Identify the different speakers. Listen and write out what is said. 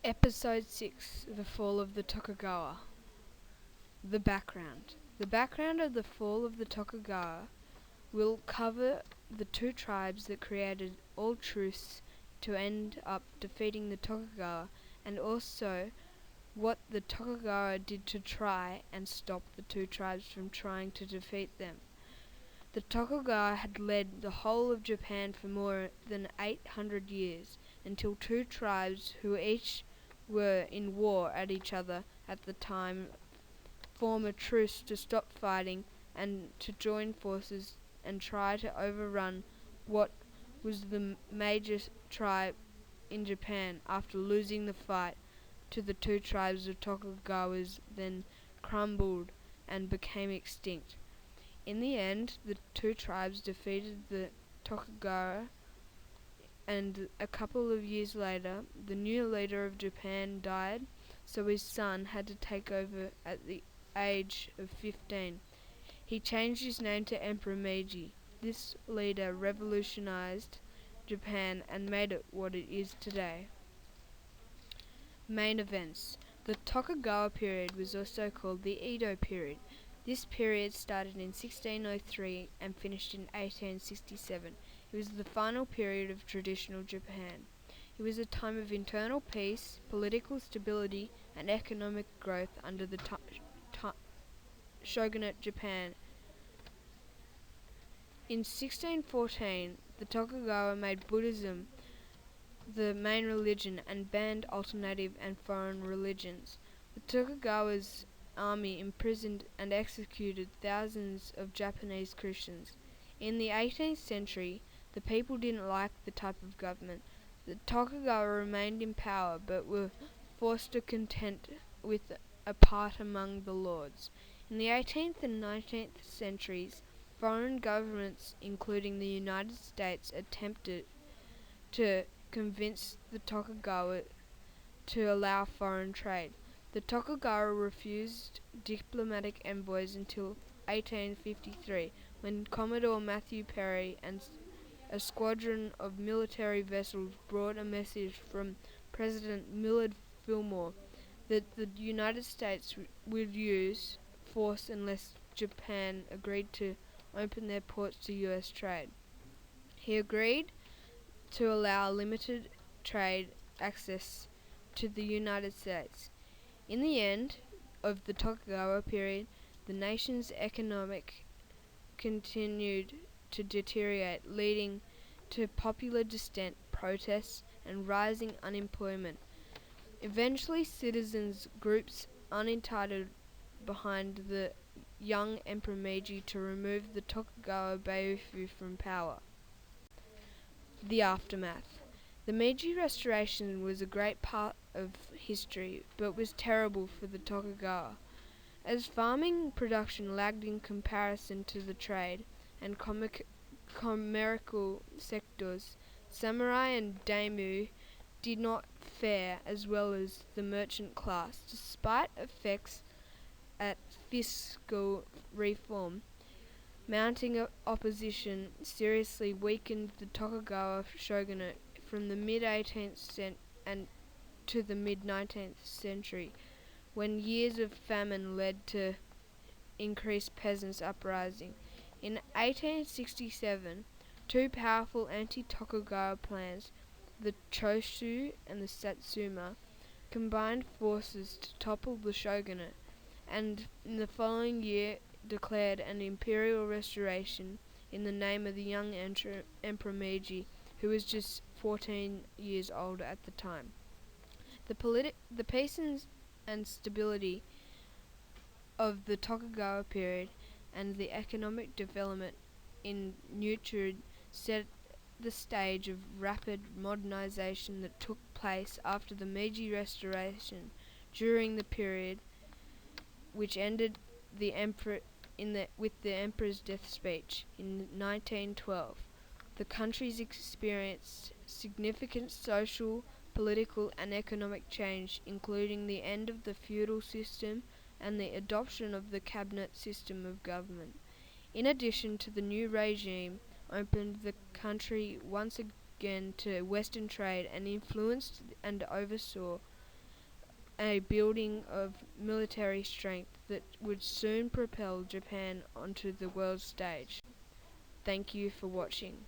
Speaker 1: Episode 6: The Fall of the Tokugawa. The background. The background of the fall of the Tokugawa will cover the two tribes that created all truths to end up defeating the Tokugawa, and also what the Tokugawa did to try and stop the two tribes from trying to defeat them. The Tokugawa had led the whole of Japan for more than 800 years, until two tribes who each were in war at each other at the time form a truce to stop fighting and to join forces and try to overrun what was the major tribe in Japan after losing the fight to the two tribes of Tokugawas, then crumbled and became extinct. In the end, the two tribes defeated the Tokugawa, and a couple of years later, the new leader of Japan died, so his son had to take over at the age of 15. He changed his name to Emperor Meiji. This leader revolutionized Japan and made it what it is today. Main events. The Tokugawa period was also called the Edo period. This period started in 1603 and finished in 1867. It was the final period of traditional Japan. It was a time of internal peace, political stability, and economic growth under the shogunate Japan. In 1614, the Tokugawa made Buddhism the main religion and banned alternative and foreign religions. The Tokugawa's army imprisoned and executed thousands of Japanese Christians. In the 18th century, the people didn't like the type of government. The Tokugawa remained in power but were forced to content with a part among the lords. In the 18th and 19th centuries, foreign governments, including the United States, attempted to convince the Tokugawa to allow foreign trade. The Tokugawa refused diplomatic envoys until 1853, when Commodore Matthew Perry and a squadron of military vessels brought a message from President Millard Fillmore that the United States would use force unless Japan agreed to open their ports to U.S. trade. He agreed to allow limited trade access to the United States. In the end of the Tokugawa period, the nation's economic continued to deteriorate, leading to popular dissent, protests, and rising unemployment. Eventually, citizens groups united behind the young Emperor Meiji to remove the Tokugawa Beifu from power. The aftermath. The Meiji Restoration was a great part of history, but was terrible for the Tokugawa. As farming production lagged in comparison to the trade and commercial sectors, samurai and daimyo did not fare as well as the merchant class. Despite efforts at fiscal reform, mounting opposition seriously weakened the Tokugawa shogunate from the mid-18th and to the mid-19th century, when years of famine led to increased peasants' uprising. In 1867, two powerful anti-Tokugawa clans, the Choshu and the Satsuma, combined forces to topple the shogunate, and in the following year declared an imperial restoration in the name of the young Emperor Meiji, who was just 14 years old at the time. The peace and stability of the Tokugawa period and the economic development in nurtured set the stage of rapid modernization that took place after the Meiji Restoration. During the period which ended with the emperor's death speech in 1912, the countries experienced significant social, political, and economic change, including the end of the feudal system and the adoption of the cabinet system of government. In addition to the new regime, opened the country once again to Western trade and influenced and oversaw a building of military strength that would soon propel Japan onto the world stage. Thank you for watching.